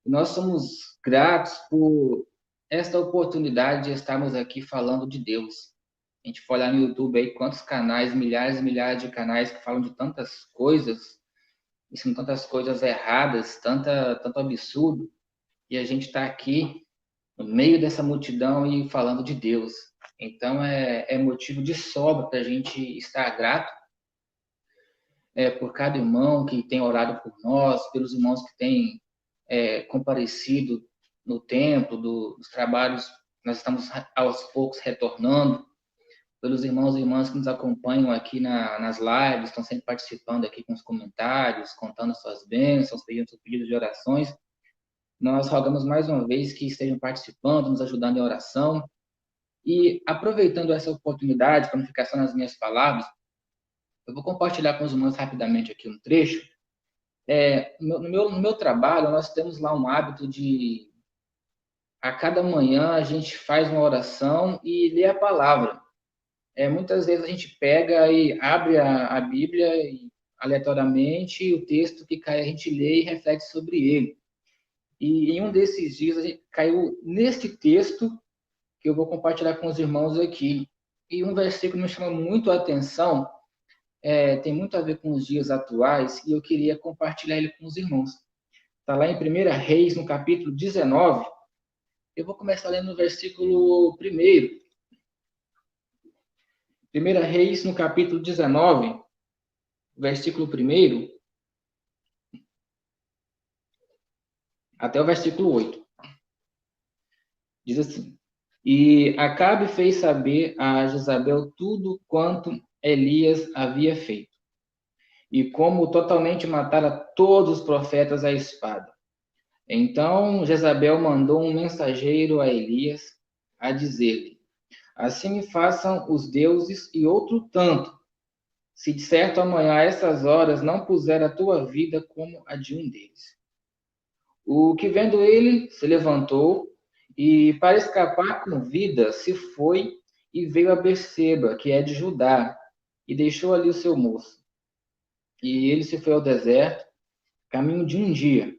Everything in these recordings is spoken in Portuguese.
Nós somos gratos por esta oportunidade de estarmos aqui falando de Deus. A gente for olhar no YouTube aí quantos canais, milhares e milhares de canais que falam de tantas coisas, ensinam tantas coisas erradas, tanto absurdo, e a gente está aqui no meio dessa multidão e falando de Deus. Então é motivo de sobra para a gente estar grato por cada irmão que tem orado por nós, pelos irmãos que têm comparecido no templo, dos trabalhos, nós estamos aos poucos retornando, pelos irmãos e irmãs que nos acompanham aqui nas lives, estão sempre participando aqui com os comentários, contando suas bênçãos, pedindo seus pedidos de orações. Nós rogamos mais uma vez que estejam participando, nos ajudando em oração. E aproveitando essa oportunidade, para não ficar só nas minhas palavras, eu vou compartilhar com os irmãos rapidamente aqui um trecho. No meu trabalho, nós temos lá um hábito de, a cada manhã, a gente faz uma oração e lê a palavra. Muitas vezes a gente pega e abre a Bíblia e, aleatoriamente, e o texto que cai a gente lê e reflete sobre ele. E em um desses dias a gente caiu neste texto que eu vou compartilhar com os irmãos aqui. E um versículo me chama muito a atenção, tem muito a ver com os dias atuais, e eu queria compartilhar ele com os irmãos. Está lá em 1 Reis, no capítulo 19. Eu vou começar lendo no versículo 1. 1 Reis, no capítulo 19, versículo 1, até o versículo 8. Diz assim: E Acabe fez saber a Jezabel tudo quanto Elias havia feito, e como totalmente matara todos os profetas à espada. Então Jezabel mandou um mensageiro a Elias a dizer-lhe: Assim me façam os deuses e outro tanto, se de certo amanhã a essas horas não puser a tua vida como a de um deles. O que vendo ele se levantou e, para escapar com vida, se foi e veio a Berseba, que é de Judá, e deixou ali o seu moço. E ele se foi ao deserto, caminho de um dia,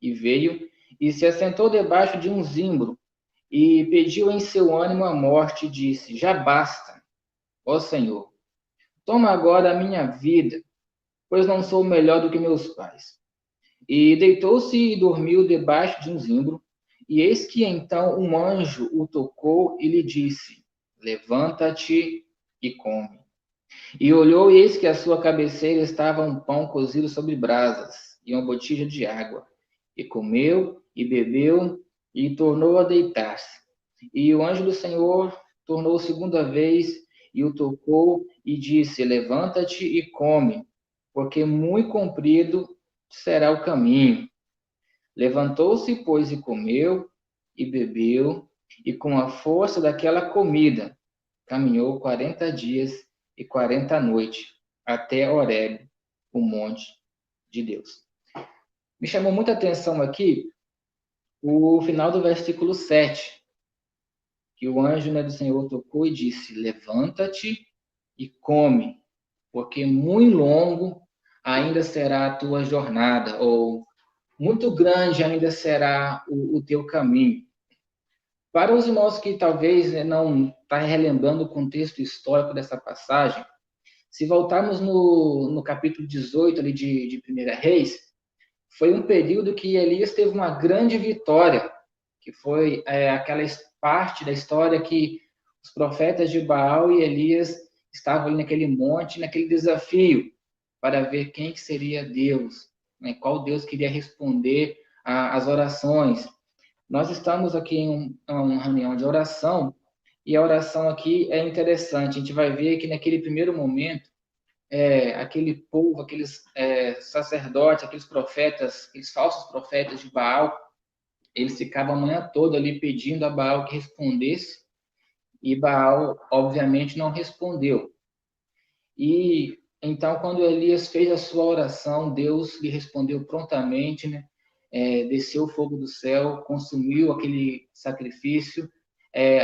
e veio e se assentou debaixo de um zimbro, e pediu em seu ânimo a morte, e disse: Já basta, ó Senhor, toma agora a minha vida, pois não sou melhor do que meus pais. E deitou-se e dormiu debaixo de um zimbro, e eis que então um anjo o tocou e lhe disse: Levanta-te e come. E olhou, e eis que à sua cabeceira estava um pão cozido sobre brasas e uma botija de água. E comeu e bebeu e tornou a deitar-se. E o anjo do Senhor tornou segunda vez e o tocou e disse: Levanta-te e come, porque muito comprido será o caminho. Levantou-se, pois, e comeu e bebeu, e com a força daquela comida caminhou 40 dias e 40 noites até Horebe, o monte de Deus. Me chamou muita atenção aqui o final do versículo 7, que o anjo, né, do Senhor tocou e disse: Levanta-te e come, porque muito longo ainda será a tua jornada, ou muito grande ainda será o teu caminho. Para os irmãos que talvez não estão relembrando o contexto histórico dessa passagem, se voltarmos no capítulo 18 ali de 1 Reis, foi um período que Elias teve uma grande vitória, que foi aquela parte da história que os profetas de Baal e Elias estavam ali naquele monte, naquele desafio, para ver quem que seria Deus, né? Qual Deus queria responder às orações. Nós estamos aqui em uma reunião de oração, e a oração aqui é interessante. A gente vai ver que naquele primeiro momento, aquele povo, aqueles sacerdotes, aqueles profetas, aqueles falsos profetas de Baal, eles ficavam a manhã toda ali pedindo a Baal que respondesse, e Baal, obviamente, não respondeu. E então, quando Elias fez a sua oração, Deus lhe respondeu prontamente, né? Desceu o fogo do céu, consumiu aquele sacrifício,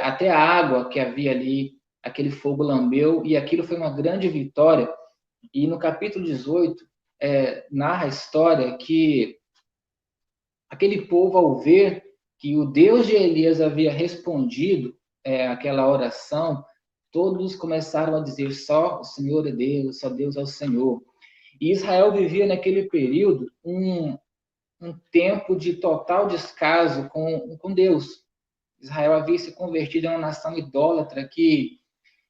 até a água que havia ali, aquele fogo lambeu, e aquilo foi uma grande vitória. E no capítulo 18, narra a história que aquele povo, ao ver que o Deus de Elias havia respondido aquela oração, todos começaram a dizer: só o Senhor é Deus, só Deus é o Senhor. E Israel vivia naquele período um tempo de total descaso com Deus. Israel havia se convertido em uma nação idólatra que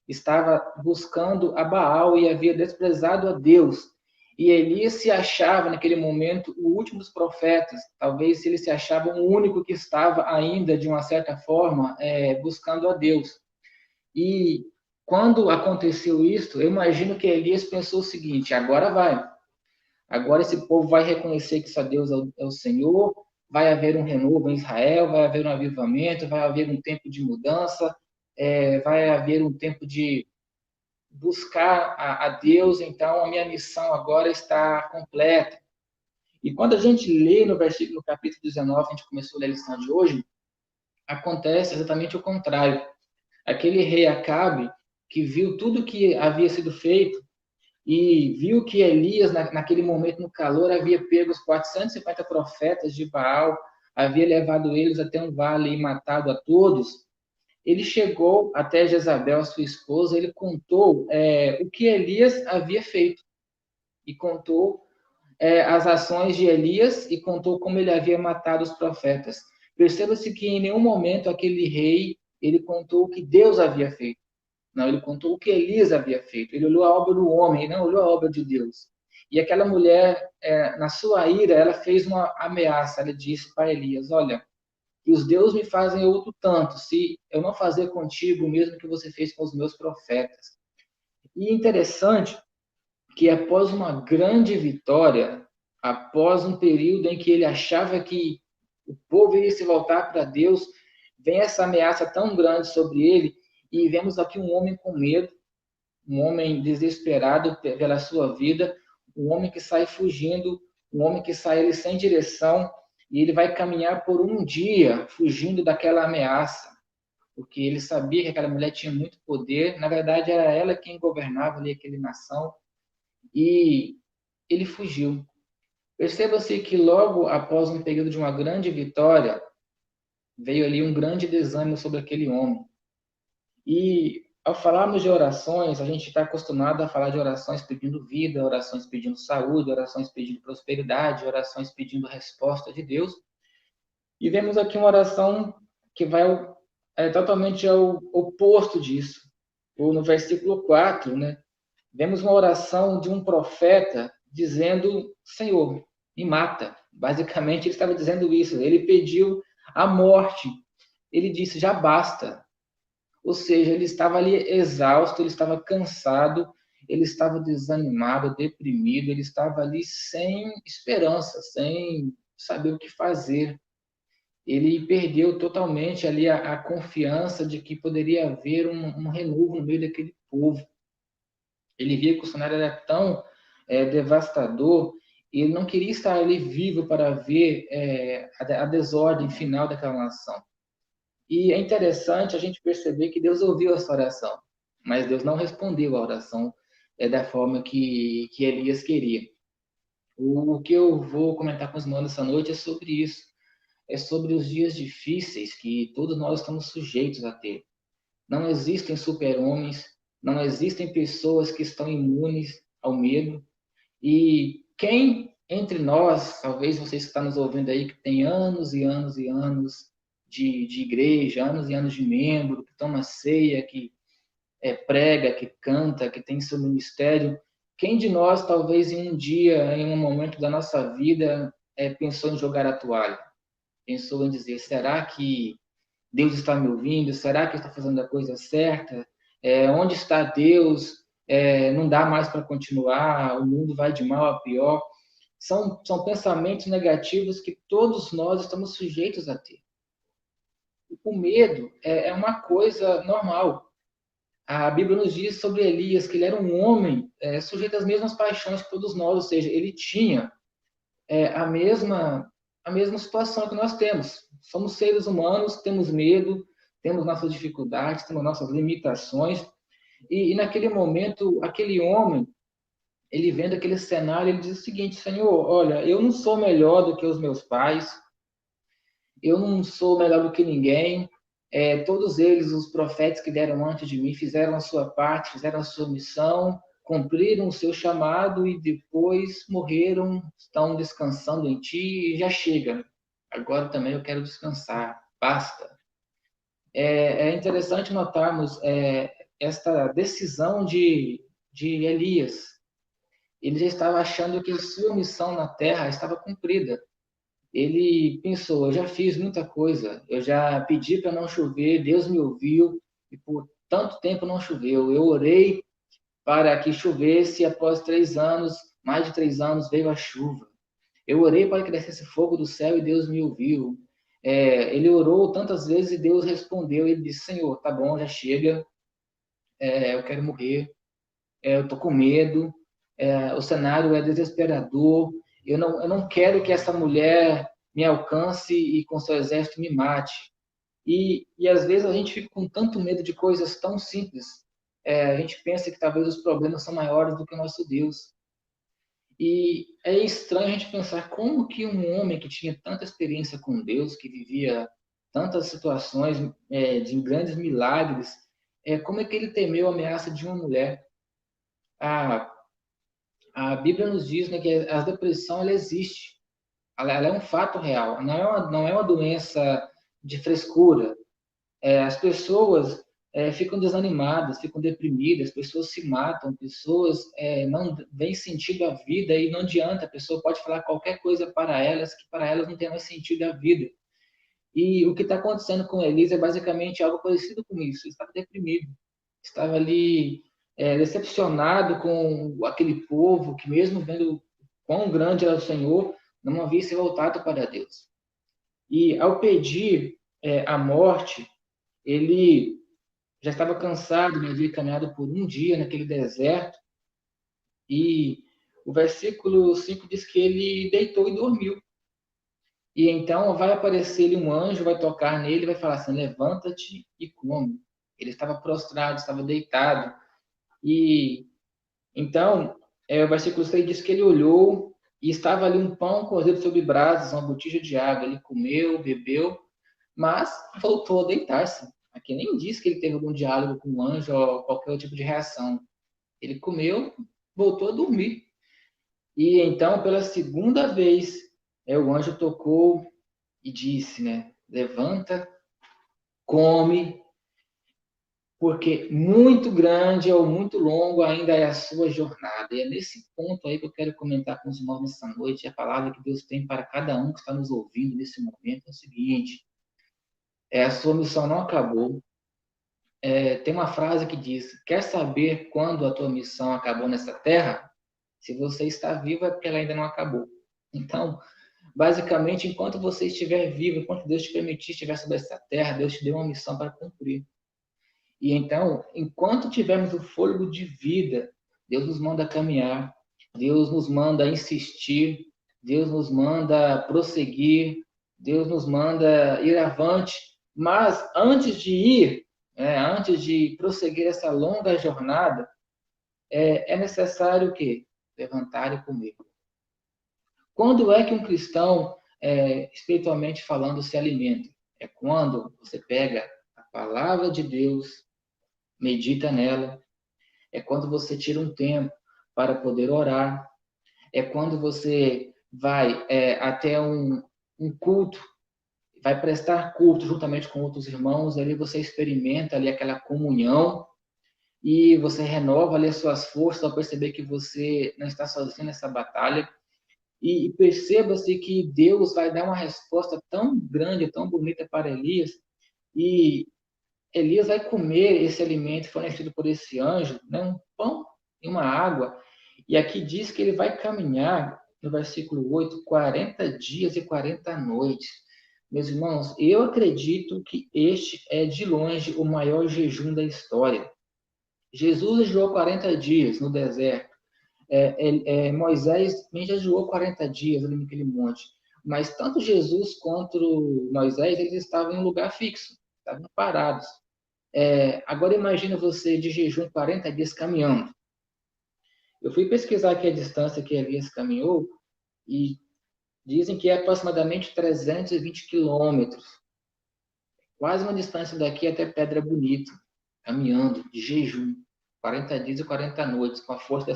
estava buscando a Baal e havia desprezado a Deus. E Elias se achava, naquele momento, o último dos profetas. Talvez ele se achava o único que estava ainda, de uma certa forma, buscando a Deus. E quando aconteceu isso, eu imagino que Elias pensou o seguinte: agora vai. Agora esse povo vai reconhecer que só Deus é o Senhor, vai haver um renovo em Israel, vai haver um avivamento, vai haver um tempo de mudança, vai haver um tempo de buscar a Deus, então a minha missão agora está completa. E quando a gente lê no versículo, no capítulo 19, a gente começou a ler a lição de hoje, acontece exatamente o contrário. Aquele rei Acabe, que viu tudo que havia sido feito, e viu que Elias, naquele momento, no calor, havia pego os 450 profetas de Baal, havia levado eles até um vale e matado a todos. Ele chegou até Jezabel, sua esposa, ele contou o que Elias havia feito, e contou as ações de Elias, e contou como ele havia matado os profetas. Perceba-se que em nenhum momento aquele rei, ele contou o que Deus havia feito. Não, ele contou o que Elias havia feito. Ele olhou a obra do homem, ele não olhou a obra de Deus. E aquela mulher, na sua ira, ela fez uma ameaça. Ela disse para Elias: olha, que os deuses me fazem outro tanto, se eu não fazer contigo o mesmo que você fez com os meus profetas. E interessante que após uma grande vitória, após um período em que ele achava que o povo ia se voltar para Deus, vem essa ameaça tão grande sobre ele, e vemos aqui um homem com medo, um homem desesperado pela sua vida, um homem que sai fugindo, um homem que sai ele sem direção, e ele vai caminhar por um dia fugindo daquela ameaça, porque ele sabia que aquela mulher tinha muito poder, na verdade era ela quem governava ali aquela nação, e ele fugiu. Perceba-se que logo após um período de uma grande vitória, veio ali um grande desânimo sobre aquele homem. E ao falarmos de orações, a gente está acostumado a falar de orações pedindo vida, orações pedindo saúde, orações pedindo prosperidade, orações pedindo resposta de Deus. E vemos aqui uma oração que vai totalmente ao oposto disso. Ou no versículo 4, né? Vemos uma oração de um profeta dizendo: Senhor, me mata. Basicamente, ele estava dizendo isso. Ele pediu a morte. Ele disse: já basta. Ou seja, ele estava ali exausto, ele estava cansado, ele estava desanimado, deprimido, ele estava ali sem esperança, sem saber o que fazer. Ele perdeu totalmente ali a confiança de que poderia haver um renovo no meio daquele povo. Ele via que o cenário era tão devastador, e ele não queria estar ali vivo para ver a desordem final daquela nação. E é interessante a gente perceber que Deus ouviu essa oração, mas Deus não respondeu a oração da forma que Elias queria. O que eu vou comentar com os irmãos essa noite é sobre isso. É sobre os dias difíceis que todos nós estamos sujeitos a ter. Não existem super-homens, não existem pessoas que estão imunes ao medo. E quem entre nós, talvez vocês que estão nos ouvindo aí, que tem anos e anos e anos de igreja, anos e anos de membro, que toma ceia, que prega, que canta, que tem seu ministério, quem de nós, talvez em um dia, em um momento da nossa vida, pensou em jogar a toalha? Pensou em dizer: será que Deus está me ouvindo? Será que eu estou fazendo a coisa certa? Onde está Deus? Não dá mais para continuar, o mundo vai de mal a pior. São pensamentos negativos que todos nós estamos sujeitos a ter. O medo é uma coisa normal. A Bíblia nos diz sobre Elias que ele era um homem sujeito às mesmas paixões que todos nós, ou seja, ele tinha a mesma situação que nós temos. Somos seres humanos, temos medo, temos nossas dificuldades, temos nossas limitações. E naquele momento, aquele homem, ele vendo aquele cenário, ele diz o seguinte: Senhor, olha, eu não sou melhor do que os meus pais, eu não sou melhor do que ninguém. Todos eles, os profetas que deram antes de mim, fizeram a sua parte, fizeram a sua missão, cumpriram o seu chamado e depois morreram, estão descansando em ti e já chega. Agora também eu quero descansar, basta. É interessante notarmos esta decisão de Elias. Ele já estava achando que a sua missão na terra estava cumprida. Ele pensou: eu já fiz muita coisa, eu já pedi para não chover, Deus me ouviu e por tanto tempo não choveu. Eu orei para que chovesse e após 3 anos, mais de 3 anos, veio a chuva. Eu orei para que descesse fogo do céu e Deus me ouviu. Ele orou tantas vezes e Deus respondeu. Ele disse: Senhor, tá bom, já chega, eu quero morrer, eu tô com medo, o cenário é desesperador, eu não quero que essa mulher me alcance e com seu exército me mate. E às vezes a gente fica com tanto medo de coisas tão simples, a gente pensa que talvez os problemas são maiores do que o nosso Deus. E é estranho a gente pensar como que um homem que tinha tanta experiência com Deus, que vivia tantas situações de grandes milagres, como é que ele temeu a ameaça de uma mulher? A, a Bíblia nos diz, né, que a depressão ela existe, ela é um fato real, não é uma doença de frescura. As pessoas ficam desanimadas, ficam deprimidas, pessoas se matam, pessoas não veem sentido à vida e não adianta, a pessoa pode falar qualquer coisa para elas, que para elas não tem mais sentido à vida. E o que está acontecendo com Elisa é basicamente algo parecido com isso. Ele estava deprimido, estava ali decepcionado com aquele povo que, mesmo vendo quão grande era o Senhor, não havia se voltado para Deus. E ao pedir a morte, ele já estava cansado, né? Havia caminhado por um dia naquele deserto. E o versículo 5 diz que ele deitou e dormiu. E então vai aparecer-lhe um anjo, vai tocar nele, vai falar assim: levanta-te e come. Ele estava prostrado, estava deitado. E então, o versículo 6 diz que ele olhou e estava ali um pão cozido sobre brasas, uma botija de água. Ele comeu, bebeu, mas voltou a deitar-se. Aqui nem diz que ele teve algum diálogo com o anjo ou qualquer tipo de reação. Ele comeu, voltou a dormir. E então, pela segunda vez, o anjo tocou e disse, né? Levanta, come, porque muito grande ou muito longo ainda é a sua jornada. E é nesse ponto aí que eu quero comentar com os irmãos nessa noite. A palavra que Deus tem para cada um que está nos ouvindo nesse momento é o seguinte: a sua missão não acabou. Tem uma frase que diz: quer saber quando a tua missão acabou nessa terra? Se você está vivo é porque ela ainda não acabou. Então, basicamente, enquanto você estiver vivo, enquanto Deus te permitir estiver sobre essa terra, Deus te deu uma missão para cumprir. E então, enquanto tivermos o fôlego de vida, Deus nos manda caminhar, Deus nos manda insistir, Deus nos manda prosseguir, Deus nos manda ir avante. Mas antes de ir, antes de prosseguir essa longa jornada, é necessário o quê? Levantar e comer. Quando é que um cristão, espiritualmente falando, se alimenta? É quando você pega a palavra de Deus, medita nela, é quando você tira um tempo para poder orar, é quando você vai até um culto, vai prestar culto juntamente com outros irmãos, ali você experimenta ali aquela comunhão e você renova ali as suas forças ao perceber que você não está sozinho nessa batalha. E perceba-se que Deus vai dar uma resposta tão grande, tão bonita para Elias, e Elias vai comer esse alimento fornecido por esse anjo, né, um pão e uma água. E aqui diz que ele vai caminhar, no versículo 8, 40 dias e 40 noites. Meus irmãos, eu acredito que este é de longe o maior jejum da história. Jesus jejuou 40 dias no deserto. Moisés também jejuou 40 dias ali naquele monte. Mas tanto Jesus quanto Moisés, eles estavam em um lugar fixo, estavam parados. Agora imagina você de jejum 40 dias caminhando. Eu fui pesquisar aqui a distância que Elias caminhou e Dizem que é aproximadamente 320 quilômetros, quase uma distância daqui até Pedra Bonita, caminhando, de jejum, 40 dias e 40 noites, com a força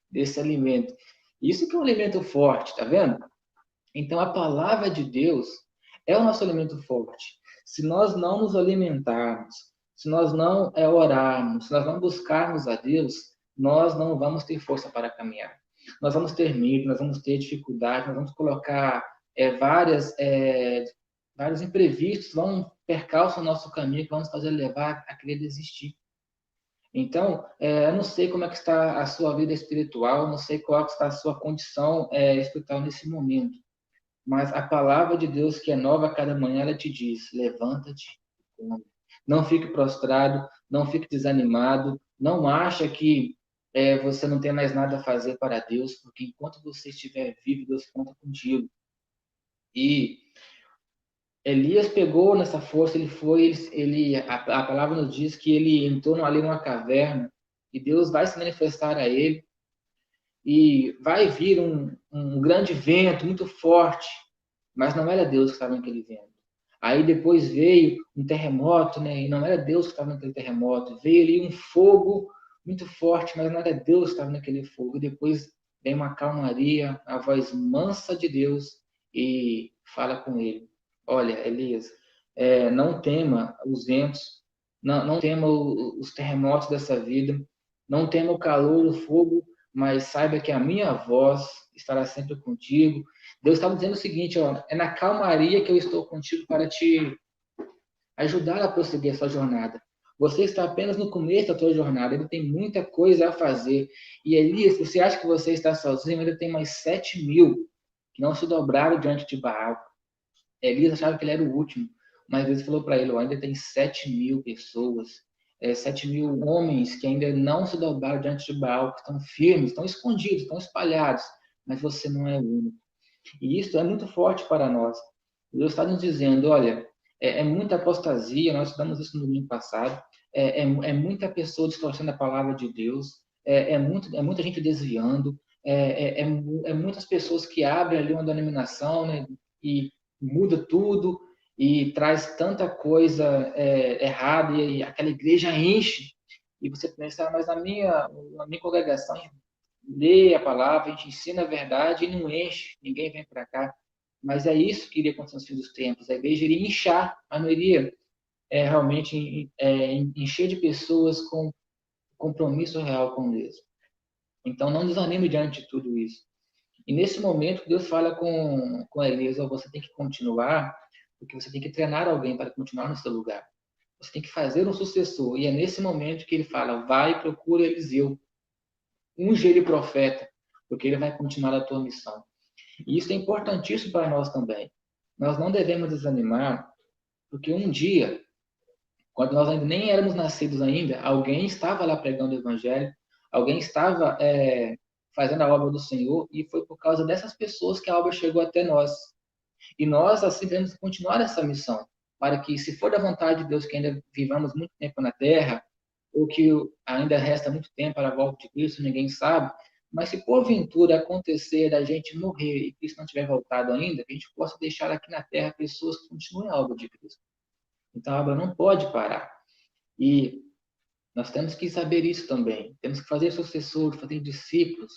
desse alimento. Isso que é um alimento forte, tá vendo? Então, a palavra de Deus é o nosso alimento forte. Se nós não nos alimentarmos, se nós não orarmos, se nós não buscarmos a Deus, nós não vamos ter força para caminhar. Nós vamos ter medo, nós vamos ter dificuldade, nós vamos colocar vários imprevistos, vão percalçar o nosso caminho, que vão nos fazer levar a querer desistir. Então, eu não sei como é que está a sua vida espiritual, não sei qual está a sua condição espiritual nesse momento. Mas a palavra de Deus, que é nova a cada manhã, ela te diz: levanta-te, come. Não fique prostrado, não fique desanimado, não acha que você não tem mais nada a fazer para Deus, porque enquanto você estiver vivo, Deus conta contigo. E Elias pegou nessa força, ele foi, a palavra nos diz que ele entrou ali numa caverna e Deus vai se manifestar a ele e vai vir um grande vento muito forte, mas não era Deus que estava naquele vento. Aí depois veio um terremoto, né? E não era Deus que estava naquele terremoto. Veio ali um fogo muito forte, mas não era Deus que estava naquele fogo. E depois vem uma calmaria, a voz mansa de Deus e fala com ele: Olha, Elias, não tema os ventos, não tema os terremotos dessa vida, não tema o calor, o fogo, mas saiba que a minha voz estará sempre contigo. Deus estava dizendo o seguinte, ó, é na calmaria que eu estou contigo para te ajudar a prosseguir a sua jornada. Você está apenas no começo da sua jornada, ele tem muita coisa a fazer. E Elias, você acha que você está sozinho, ainda tem mais 7.000 que não se dobraram diante de Baal. Elias achava que ele era o último, mas Deus falou para ele, ó, ainda tem 7.000 pessoas, 7.000 homens que ainda não se dobraram diante de Baal, que estão firmes, estão escondidos, estão espalhados, mas você não é o único. E isso é muito forte para nós. Deus está nos dizendo, olha, muita apostasia, nós estudamos isso no domingo passado, é muita pessoa distorcendo a palavra de Deus, é muita gente desviando, muitas pessoas que abrem ali uma denominação, né, e muda tudo e traz tanta coisa errada e aquela igreja enche. E você pensa, mas na minha congregação lê a palavra, a gente ensina a verdade e não enche, ninguém vem para cá. Mas é isso que iria acontecer nos fins dos tempos. A igreja iria inchar, mas não iria realmente encher de pessoas com compromisso real com Deus. Então não desanime diante de tudo isso. E nesse momento Deus fala com Elias, oh, você tem que continuar, porque você tem que treinar alguém para continuar no seu lugar. Você tem que fazer um sucessor. E é nesse momento que ele fala, vai e procura Eliseu. Unge ele profeta, porque ele vai continuar a tua missão. E isso é importantíssimo para nós também. Nós não devemos desanimar, porque um dia, quando nós ainda nem éramos nascidos ainda, alguém estava lá pregando o evangelho, alguém estava fazendo a obra do Senhor, e foi por causa dessas pessoas que a obra chegou até nós. E nós, assim, devemos continuar essa missão, para que, se for da vontade de Deus que ainda vivamos muito tempo na terra, ou que ainda resta muito tempo para a volta de Cristo, ninguém sabe, mas se porventura acontecer da gente morrer e Cristo não tiver voltado ainda, que a gente possa deixar aqui na terra pessoas que continuem a obra de Cristo. Então a obra não pode parar. E nós temos que saber isso também. Temos que fazer sucessores, fazer discípulos.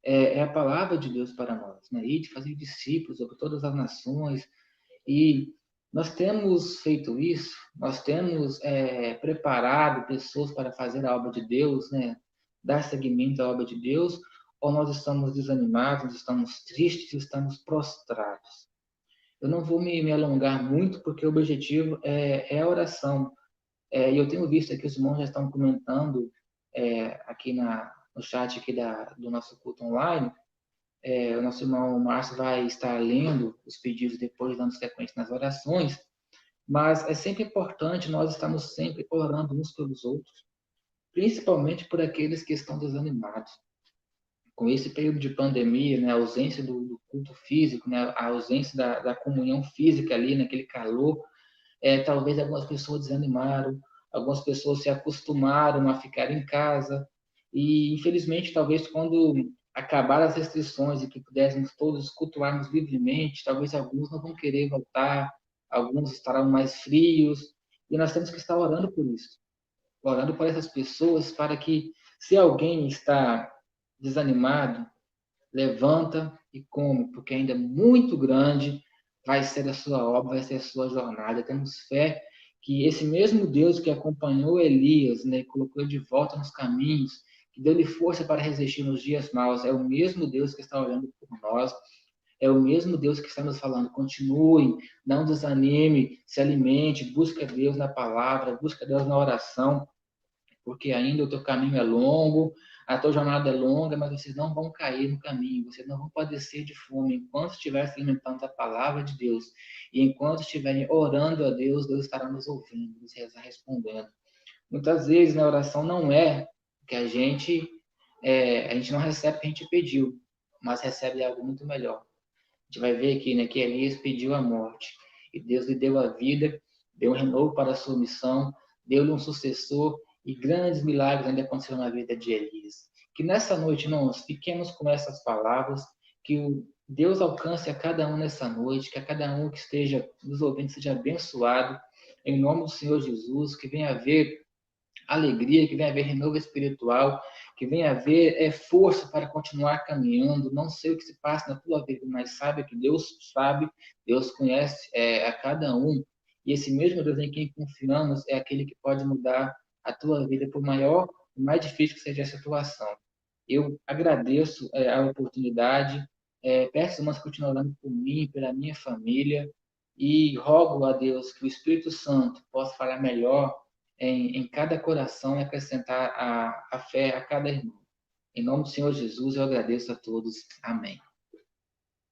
É a palavra de Deus para nós, né? E de fazer discípulos sobre todas as nações. E nós temos feito isso, nós temos preparado pessoas para fazer a obra de Deus, né? Dar seguimento à obra de Deus, ou nós estamos desanimados, estamos tristes, estamos prostrados. Eu não vou me alongar muito, porque o objetivo é a oração. E eu tenho visto aqui, os irmãos já estão comentando aqui no chat aqui do nosso culto online. O nosso irmão Márcio vai estar lendo os pedidos depois, dando sequência nas orações, mas é sempre importante nós estarmos sempre orando uns pelos outros, principalmente por aqueles que estão desanimados. Com esse período de pandemia, né, a ausência do culto físico, né, a ausência da comunhão física ali, naquele calor, talvez algumas pessoas desanimaram, algumas pessoas se acostumaram a ficar em casa, e infelizmente, talvez quando acabar as restrições e que pudéssemos todos cultuarmos livremente, talvez alguns não vão querer voltar, alguns estarão mais frios, e nós temos que estar orando por isso, orando por essas pessoas, para que, se alguém está desanimado, levanta e come, porque ainda é muito grande vai ser a sua obra, vai ser a sua jornada. Temos fé que esse mesmo Deus que acompanhou Elias, né, colocou ele de volta nos caminhos, que deu-lhe força para resistir nos dias maus, é o mesmo Deus que está olhando por nós, é o mesmo Deus que está nos falando, continue, não desanime, se alimente, busque a Deus na palavra, busque a Deus na oração, porque ainda o teu caminho é longo, a tua jornada é longa, mas vocês não vão cair no caminho, vocês não vão padecer de fome enquanto estiverem se alimentando da palavra de Deus. E enquanto estiverem orando a Deus, Deus estará nos ouvindo, nos respondendo. Muitas vezes na oração não é que a gente não recebe o que a gente pediu, mas recebe algo muito melhor. A gente vai ver aqui, né, que Elias pediu a morte e Deus lhe deu a vida, deu um renovo para a sua missão, deu-lhe um sucessor e grandes milagres ainda aconteceram na vida de Elias. Que nessa noite, irmãos, fiquemos com essas palavras, que o Deus alcance a cada um nessa noite, que a cada um que esteja nos ouvindo seja abençoado, em nome do Senhor Jesus, que venha haver alegria, que venha haver renovo espiritual, que venha haver força para continuar caminhando. Não sei o que se passa na tua vida, mas sabe, Deus conhece a cada um. E esse mesmo Deus em quem confiamos é aquele que pode mudar a tua vida, por maior e mais difícil que seja a situação. Eu agradeço a oportunidade, peço irmãos que continuem orando por mim, pela minha família, e rogo a Deus que o Espírito Santo possa falar melhor em cada coração e acrescentar a fé a cada irmão. Em nome do Senhor Jesus, eu agradeço a todos. Amém.